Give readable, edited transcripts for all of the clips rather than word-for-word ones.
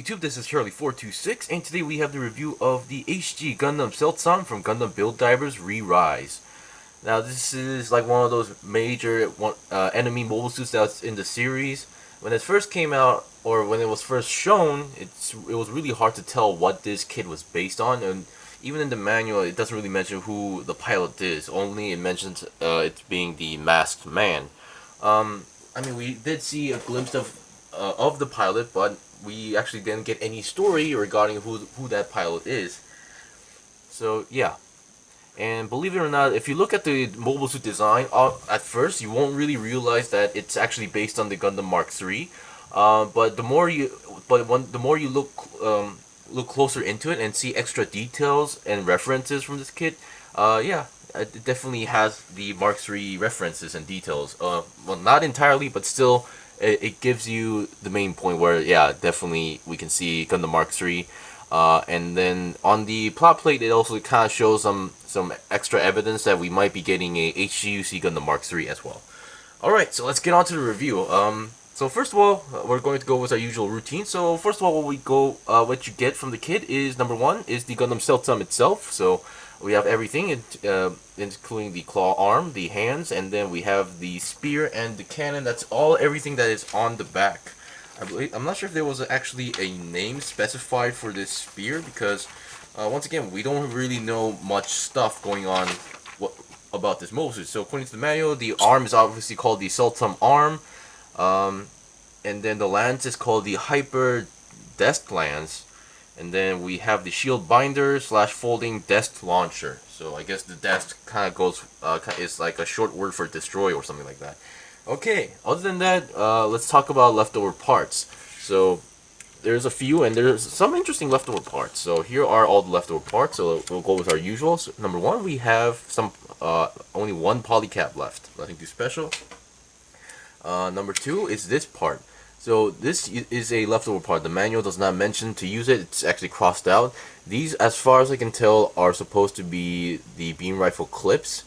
YouTube? This is Charlie426, and today we have the review of the HG Gundam Seltsam from Gundam Build Divers Re-Rise. Now, this is like one of those major enemy mobile suits that's in the series. When it first came out, or when it was first shown, it was really hard to tell what this kit was based on, and even in the manual, it doesn't really mention who the pilot is. Only it mentions it being the masked man. I mean, we did see a glimpse of the pilot, but we actually didn't get any story regarding who that pilot is. So yeah, and believe it or not, if you look at the mobile suit design, at first you won't really realize that it's actually based on the Gundam MK-III. But the more you look closer into it and see extra details and references from this kit, yeah, it definitely has the MK-III references and details. Well, not entirely, but still, it gives you the main point where, yeah, definitely we can see Gundam MK-III. And then on the plot plate, it also kind of shows some extra evidence that we might be getting a HGUC Gundam MK-III as well. Alright, so let's get on to the review. So first of all, we're going to go with our usual routine. So first of all, what you get from the kit is, number one, is the Gundam Seltsam itself. So we have everything, including the claw arm, the hands, and then we have the spear and the cannon. That's everything that is on the back. I'm not sure if there was actually a name specified for this spear, because once again, we don't really know much stuff going on about this mobile suit. So according to the manual, the arm is obviously called the Seltsam arm, and then the lance is called the Hyper Desk Lance, and then we have the shield binder / folding desk launcher. So I guess the desk kind of goes is like a short word for destroy or something like that. Okay, other than that, let's talk about leftover parts. So there's a few, and there's some interesting leftover parts. So here are all the leftover parts. So we'll go with our usual. So number one, we have only one polycap left, nothing too special. Number two is this part. So this is a leftover part. The manual does not mention to use it. It's actually crossed out. These, as far as I can tell, are supposed to be the beam rifle clips,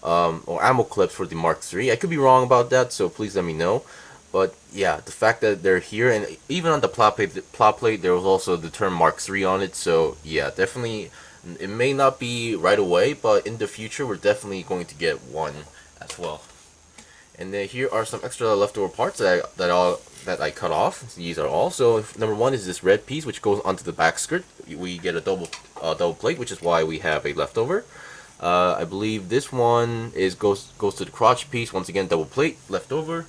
or ammo clips for the MK-III. I could be wrong about that, so please let me know. But yeah, the fact that they're here, and even on the plot plate, there was also the term MK-III on it. So yeah, definitely, it may not be right away, but in the future, we're definitely going to get one as well. And then here are some extra leftover parts that I cut off. These are all. So number one is this red piece, which goes onto the back skirt. We get a double plate, which is why we have a leftover. I believe this one goes to the crotch piece. Once again, double plate left over.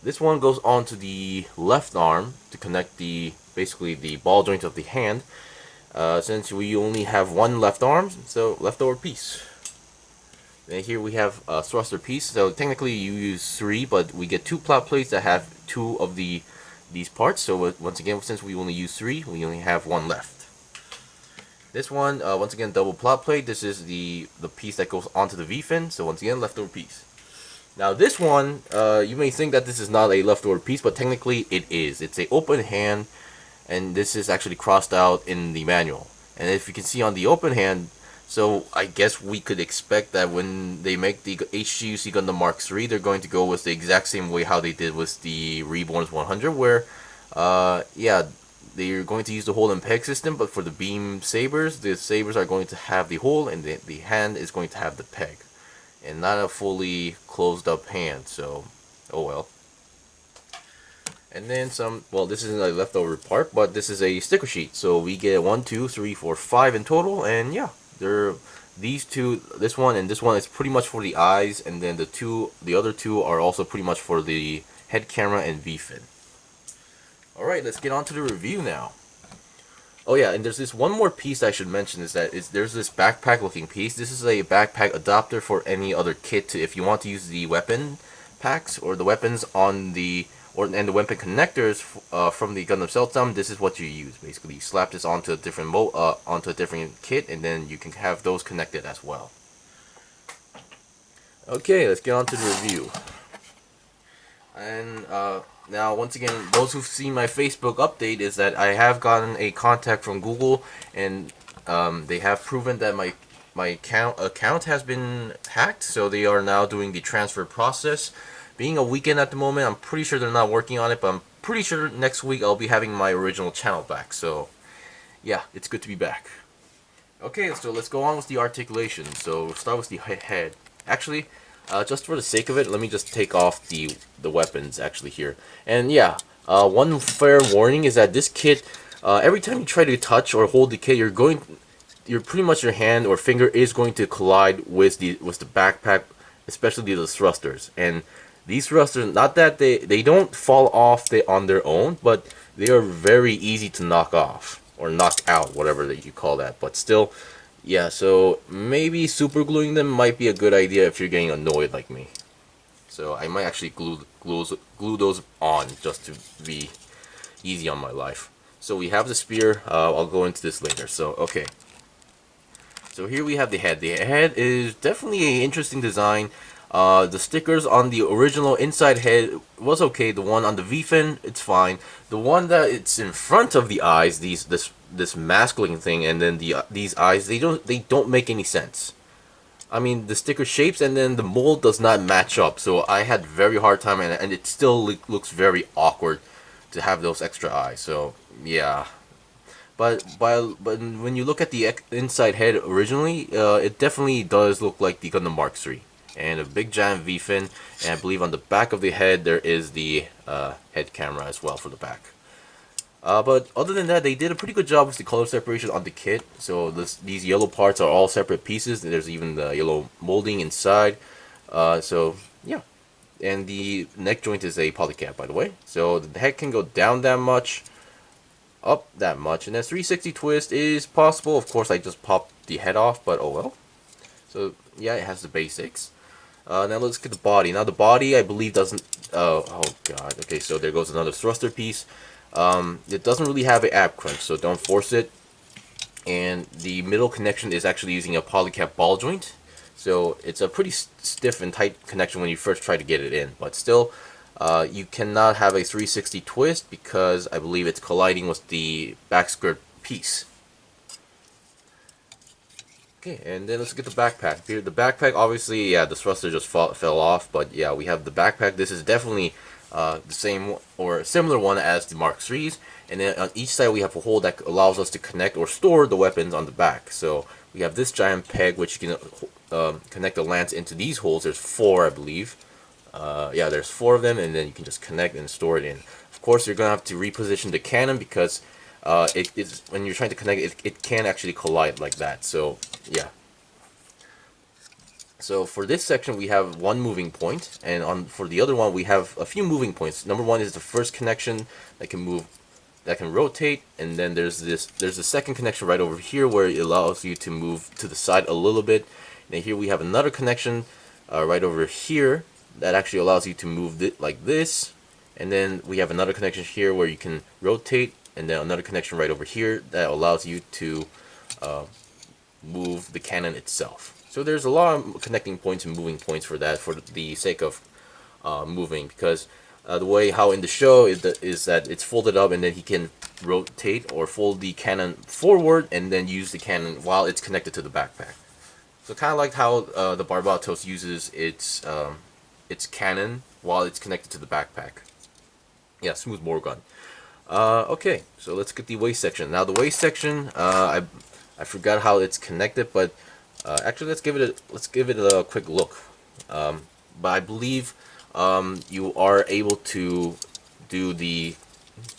This one goes onto the left arm to connect basically the ball joint of the hand. Since we only have one left arm, so leftover piece. And here we have a thruster piece. So technically you use three, but we get two plot plates that have two of these parts. So once again, since we only use three, we only have one left. This one, once again, double plot plate. This is the piece that goes onto the V-fin. So once again, leftover piece. Now this one, you may think that this is not a leftover piece, but technically it is. It's a open hand, and this is actually crossed out in the manual. And if you can see on the open hand, so I guess we could expect that when they make the HGUC Gundam MK-III, they're going to go with the exact same way how they did with the Reborn's 100, where, yeah, they're going to use the hole and peg system, but for the beam sabers, the sabers are going to have the hole, and the hand is going to have the peg, and not a fully closed up hand. So, oh well. And then some. Well, this isn't a leftover part, but this is a sticker sheet. So we get 1, 2, 3, 4, 5 in total, and yeah. These two, this one and this one, is pretty much for the eyes, and then the other two are also pretty much for the head camera and V-fin. Alright, let's get on to the review now. Oh yeah, and there's this one more piece I should mention, is that there's this backpack looking piece. This is a backpack adapter for any other kit. If you want to use the weapon packs or the weapons on and the weapon connectors from the Gundam Seltsam, this is what you use. Basically, you slap this onto a different kit, and then you can have those connected as well. Okay, let's get on to the review. And now, once again, those who've seen my Facebook update, is that I have gotten a contact from Google, and they have proven that my account has been hacked. So they are now doing the transfer process. Being a weekend at the moment, I'm pretty sure they're not working on it, but I'm pretty sure next week I'll be having my original channel back. So yeah, it's good to be back. Okay, so let's go on with the articulation. So we'll start with the head. Actually, just for the sake of it, let me just take off the weapons actually here. And yeah, one fair warning is that this kit, every time you try to touch or hold the kit, you're pretty much your hand or finger is going to collide with the backpack, especially the thrusters. And these thrusters, not that they don't fall off on their own, but they are very easy to knock off or knock out, whatever that you call that. But still, yeah. So maybe super gluing them might be a good idea if you're getting annoyed like me. So I might actually glue those on just to be easy on my life. So we have the spear. I'll go into this later. So okay. So here we have the head. The head is definitely an interesting design. The stickers on the original inside head was okay. The one on the V-fin, it's fine. The one that it's in front of the eyes, this mask-looking thing, and then these eyes, they don't make any sense. I mean, the sticker shapes and then the mold does not match up. So I had very hard time, and it still looks very awkward to have those extra eyes. So yeah. But when you look at the inside head originally, it definitely does look like the Gundam Mark-III. And a big giant V-fin, and I believe on the back of the head there is the head camera as well for the back. But other than that, they did a pretty good job with the color separation on the kit. So these yellow parts are all separate pieces. There's even the yellow molding inside. So yeah. And the neck joint is a polycap, by the way. So the head can go down that much, up that much, and that 360 twist is possible. Of course, I just popped the head off, but oh well. So yeah, it has the basics. Now let's get the body. Now the body, I believe, doesn't. Oh god. Okay, so there goes another thruster piece. It doesn't really have an ab crunch, so don't force it. And the middle connection is actually using a polycap ball joint, so it's a pretty stiff and tight connection when you first try to get it in. But still, you cannot have a 360 twist because I believe it's colliding with the back skirt piece. Okay, and then let's get the backpack. Here, the backpack, obviously, yeah, the thruster just fell off, but yeah, we have the backpack. This is definitely the same or similar one as the Mark-III's, and then on each side we have a hole that allows us to connect or store the weapons on the back. So we have this giant peg which you can connect the lance into these holes. There's 4, I believe. Yeah, there's 4 of them, and then you can just connect and store it in. Of course, you're gonna have to reposition the cannon because when you're trying to connect it, it can actually collide like that. So yeah. So for this section we have 1 moving point, and for the other one we have a few moving points. Number 1 is the first connection that can move, that can rotate, and then there's the second connection right over here where it allows you to move to the side a little bit. And then here we have another connection right over here that actually allows you to move it like this. And then we have another connection here where you can rotate, and then another connection right over here that allows you to move the cannon itself. So there's a lot of connecting points and moving points for that, for the sake of moving, because the way how in the show is that it's folded up and then he can rotate or fold the cannon forward and then use the cannon while it's connected to the backpack. So kind of like how the Barbatos uses its cannon while it's connected to the backpack. Yeah, smooth bore gun. Okay, so let's get the waist section. Now the waist section, I forgot how it's connected, but actually let's give it a quick look. But I believe you are able to do the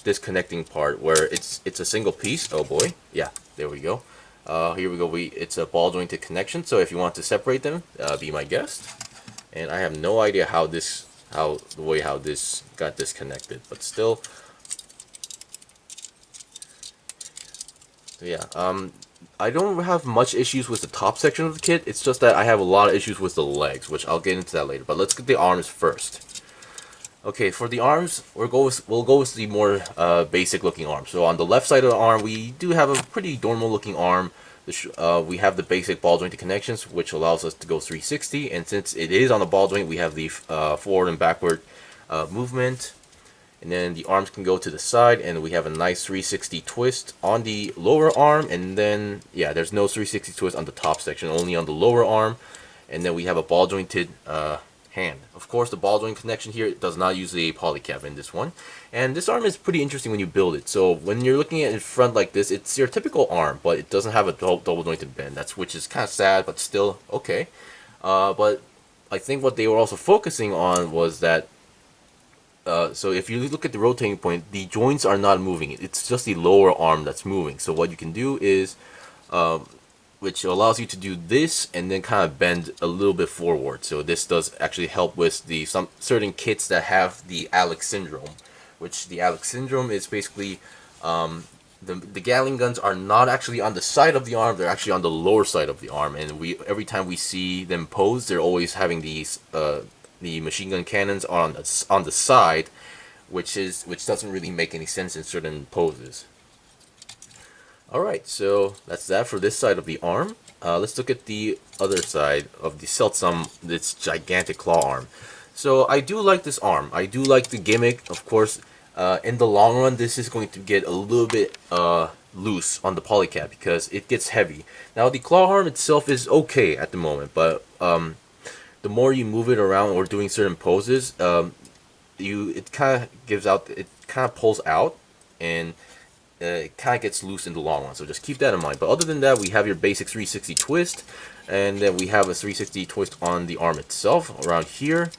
disconnecting part where it's a single piece. Oh boy, yeah, there we go. Here we go. It's a ball jointed connection. So if you want to separate them, be my guest. And I have no idea how this got disconnected, but still. So yeah, I don't have much issues with the top section of the kit. It's just that I have a lot of issues with the legs, which I'll get into that later. But let's get the arms first. Okay, for the arms, we'll go with the more basic looking arm. So on the left side of the arm, we do have a pretty normal looking arm. We have the basic ball jointed connections, which allows us to go 360. And since it is on a ball joint, we have the forward and backward movement. And then the arms can go to the side, and we have a nice 360 twist on the lower arm. And then, yeah, there's no 360 twist on the top section, only on the lower arm. And then we have a ball jointed hand. Of course, the ball joint connection here does not use a polycap in this one. And this arm is pretty interesting when you build it. So when you're looking at it in front like this, it's your typical arm, but it doesn't have a double jointed bend. Which is kind of sad, but still okay. But I think what they were also focusing on was that so if you look at the rotating point, the joints are not moving. It's just the lower arm that's moving. So what you can do is, which allows you to do this and then kind of bend a little bit forward. So this does actually help with some certain kits that have the Alex syndrome, which the Alex syndrome is basically the Gatling guns are not actually on the side of the arm; they're actually on the lower side of the arm. And every time we see them pose, they're always having these the machine gun cannons on the side, which doesn't really make any sense in certain poses. Alright, so that's that for this side of the arm. Let's look at the other side of the Seltsam, this gigantic claw arm. So I do like this arm. I do like the gimmick. Of course, in the long run, this is going to get a little bit loose on the polycap because it gets heavy. Now the claw arm itself is okay at the moment, but the more you move it around or doing certain poses, it kind of pulls out, and it kind of gets loose in the long run. So just keep that in mind. But other than that, we have your basic 360 twist, and then we have a 360 twist on the arm itself around here,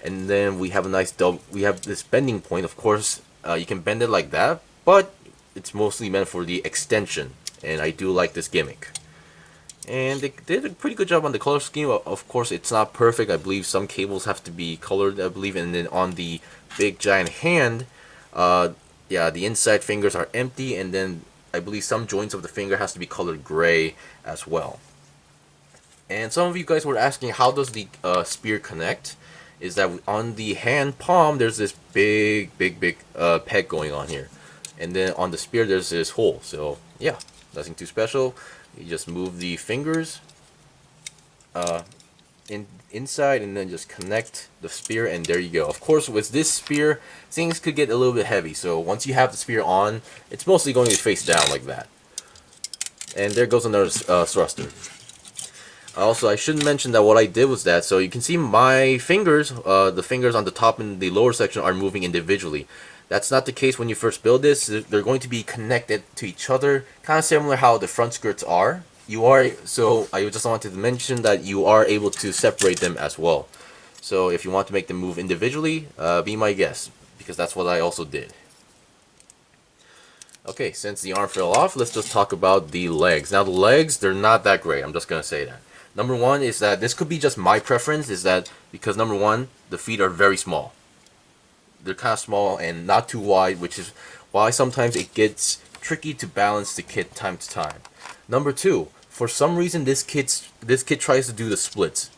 and then we have a nice we have this bending point. Of course, you can bend it like that, but it's mostly meant for the extension, and I do like this gimmick. And they did a pretty good job on the color scheme. Of course, it's not perfect. I believe some cables have to be colored, I believe. And then on the big giant hand, yeah, the inside fingers are empty. And then I believe some joints of the finger has to be colored gray as well. And some of you guys were asking, how does the spear connect? Is that on the hand palm, there's this big peg going on here. And then on the spear, there's this hole. So, yeah, nothing too special. You just move the fingers inside and then just connect the spear, and there you go. Of course, with this spear, things could get a little bit heavy. So once you have the spear on, it's mostly going to face down like that. And there goes another thruster. Also, I shouldn't mention that what I did was that, so you can see my fingers, the fingers on the top and the lower section are moving individually. That's not the case when you first build this. They're going to be connected to each other, kind of similar how the front skirts are. So I just wanted to mention that you are able to separate them as well. So if you want to make them move individually, be my guest, because that's what I also did. Okay, since the arm fell off, let's just talk about the legs. Now the legs, they're not that great. I'm just going to say that. Number one is that this could be just my preference, is that because number one, the feet are very small. They're kind of small and not too wide, which is why sometimes it gets tricky to balance the kit time to time. Number two, for some reason this kit tries to do the splits.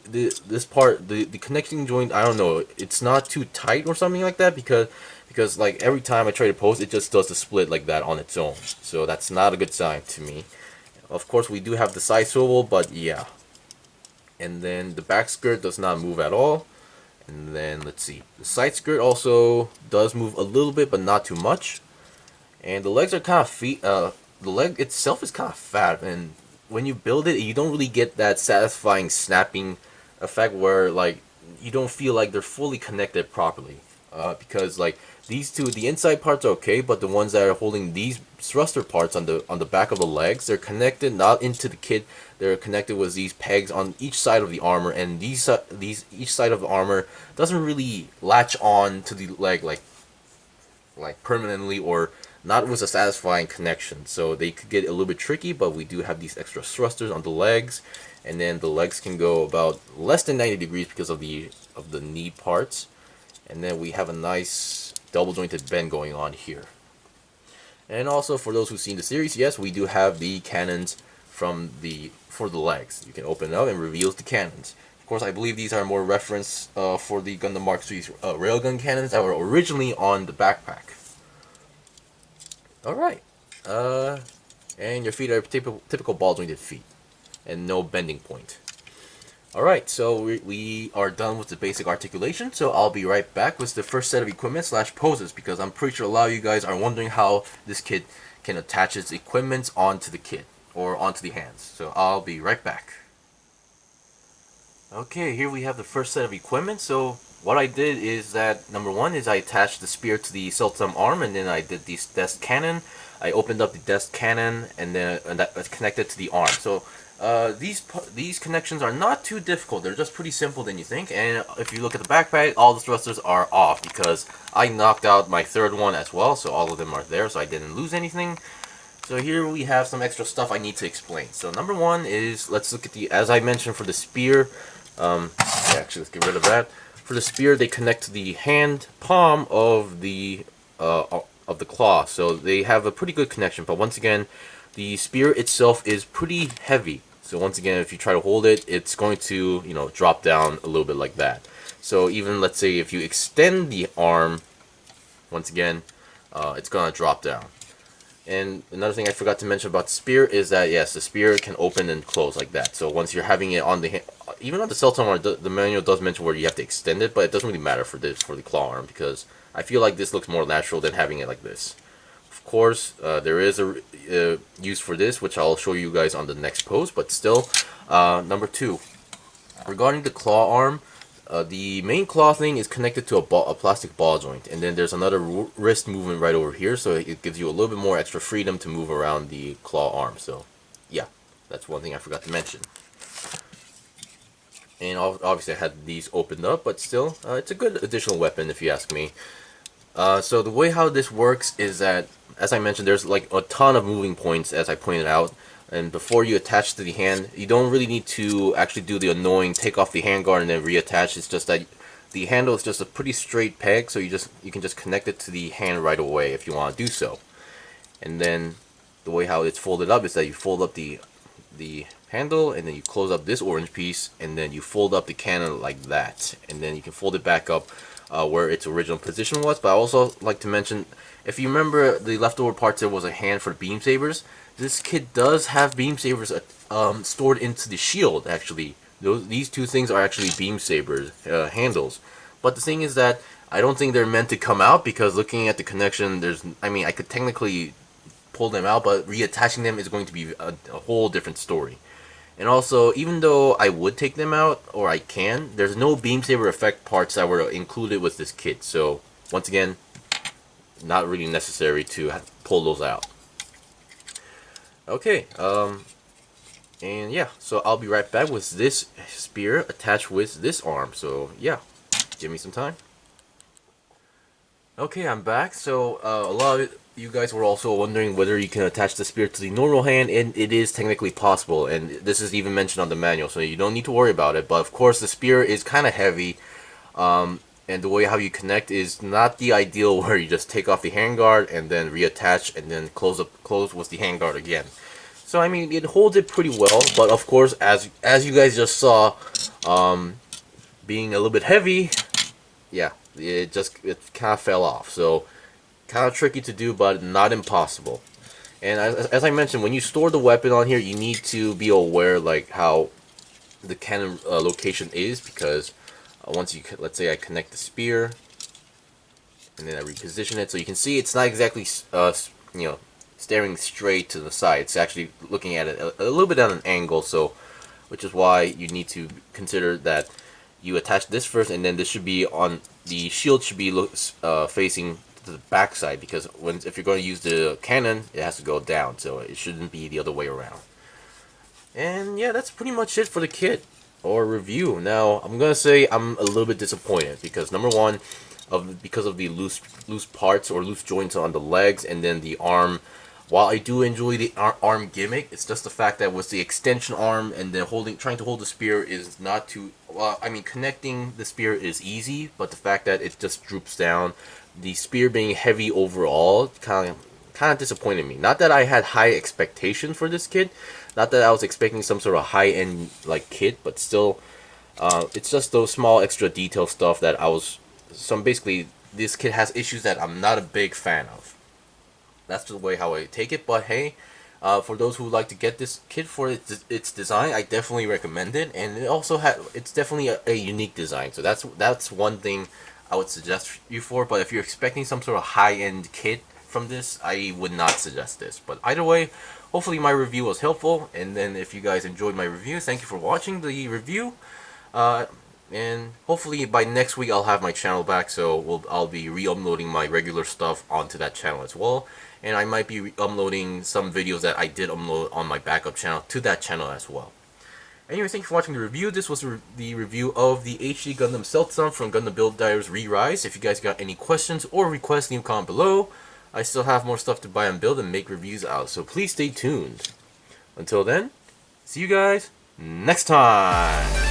This part, the connecting joint, I don't know, it's not too tight or something like that, because like every time I try to pose, it just does the split like that on its own. So that's not a good sign to me. Of course, we do have the side swivel, but yeah. And then the back skirt does not move at all. And then let's see, the side skirt also does move a little bit, but not too much. And the legs are kind of the leg itself is kind of fat, and when you build it, you don't really get that satisfying snapping effect where like you don't feel like they're fully connected properly. Because like these two, the inside parts are okay, but the ones that are holding these thruster parts on the back of the legs, they're connected not into the kit. They're connected with these pegs on each side of the armor, and each side of the armor doesn't really latch on to the leg like permanently, or not with a satisfying connection. So they could get a little bit tricky, but we do have these extra thrusters on the legs, and then the legs can go about less than 90 degrees because of the knee parts. And then we have a nice double jointed bend going on here. And also, for those who've seen the series, yes, we do have the cannons for the legs. You can open it up and reveals the cannons. Of course, I believe these are more reference for the Gundam Mark III's railgun cannons that were originally on the backpack. Alright. And your feet are typical ball jointed feet, and no bending point. Alright, so we are done with the basic articulation, so I'll be right back with the first set of equipment / poses, because I'm pretty sure a lot of you guys are wondering how this kit can attach its equipment onto the kit, or onto the hands. So I'll be right back. Okay, here we have the first set of equipment. So what I did is that number one is I attached the spear to the Seltsam arm, and then I did the desk cannon. I opened up the desk cannon, and then that was connected to the arm. So these connections are not too difficult. They're just pretty simple than you think. And if you look at the backpack, all the thrusters are off because I knocked out my third one as well. So all of them are there, so I didn't lose anything. So here we have some extra stuff I need to explain. So number one is, let's look at the, as I mentioned for the spear, yeah, actually let's get rid of that. For the spear, they connect to the hand palm of the claw, so they have a pretty good connection. But once again, the spear itself is pretty heavy. So once again, if you try to hold it, it's going to, you know, drop down a little bit like that. So even, let's say, if you extend the arm, once again, it's gonna drop down. And another thing I forgot to mention about the spear is that, yes, the spear can open and close like that. So once you're having it on the hand, even on the Seltsam arm, the manual does mention where you have to extend it, but it doesn't really matter for the claw arm, because I feel like this looks more natural than having it like this. Of course, there is a use for this, which I'll show you guys on the next pose, but still, number two, regarding the claw arm, the main claw thing is connected to a plastic ball joint, and then there's another wrist movement right over here, so it gives you a little bit more extra freedom to move around the claw arm. So yeah, that's one thing I forgot to mention. And obviously I had these opened up, but still, it's a good additional weapon if you ask me. So the way how this works is that, as I mentioned, there's like a ton of moving points, as I pointed out. And before you attach to the hand, you don't really need to actually do the annoying take off the handguard and then reattach. It's just that the handle is just a pretty straight peg, so you can just connect it to the hand right away if you want to do so. And then the way how it's folded up is that you fold up the handle, and then you close up this orange piece, and then you fold up the cannon like that, and then you can fold it back up where its original position was. But I also like to mention, if you remember the leftover parts, there was a hand for beam sabers. This kit does have beam sabers stored into the shield. Actually, these two things are actually beam sabers handles. But the thing is that I don't think they're meant to come out, because looking at the connection, I mean, I could technically pull them out, but reattaching them is going to be a whole different story. And also, even though I would take them out, or I can, there's no beam saber effect parts that were included with this kit. So once again, not really necessary to pull those out. Okay, and yeah, so I'll be right back with this spear attached with this arm. So yeah, give me some time. Okay, I'm back. So a lot of you guys were also wondering whether you can attach the spear to the normal hand, and it is technically possible, and this is even mentioned on the manual, so you don't need to worry about it. But of course, the spear is kind of heavy, and the way how you connect is not the ideal, where you just take off the handguard and then reattach and then close with the handguard again. So I mean, it holds it pretty well, but of course, as you guys just saw, being a little bit heavy, yeah, it kind of fell off. So kind of tricky to do, but not impossible. And as I mentioned, when you store the weapon on here, you need to be aware like how the cannon location is, because once you, let's say I connect the spear and then I reposition it, so you can see it's not exactly you know, staring straight to the side. It's actually looking at it a little bit at an angle, so which is why you need to consider that you attach this first, and then this should be on the shield, should be facing to the back side, because if you're going to use the cannon, it has to go down, so it shouldn't be the other way around. And yeah, that's pretty much it for the kit or review. Now I'm gonna say I'm a little bit disappointed, because number one, because of the loose parts or loose joints on the legs, and then the arm. While I do enjoy the arm gimmick, it's just the fact that with the extension arm and then trying to hold the spear is not too, well, I mean, connecting the spear is easy, but the fact that it just droops down, the spear being heavy overall, kind of disappointed me. Not that I had high expectations for this kit, not that I was expecting some sort of high-end like kit, but still, it's just those small extra detail stuff that basically, this kit has issues that I'm not a big fan of. That's the way how I take it. But hey, for those who would like to get this kit for its design, I definitely recommend it. And it's definitely a unique design. So that's one thing I would suggest you for. But if you're expecting some sort of high-end kit from this, I would not suggest this. But either way, hopefully my review was helpful. And then if you guys enjoyed my review, thank you for watching the review. And hopefully by next week I'll have my channel back, so I'll be re-uploading my regular stuff onto that channel as well. And I might be uploading some videos that I did upload on my backup channel to that channel as well. Anyway, thank you for watching the review. This was the review of the HG Gundam Seltsam from Gundam Build Divers Re-Rise. If you guys got any questions or requests, leave a comment below. I still have more stuff to buy and build and make reviews out, so please stay tuned. Until then, see you guys next time!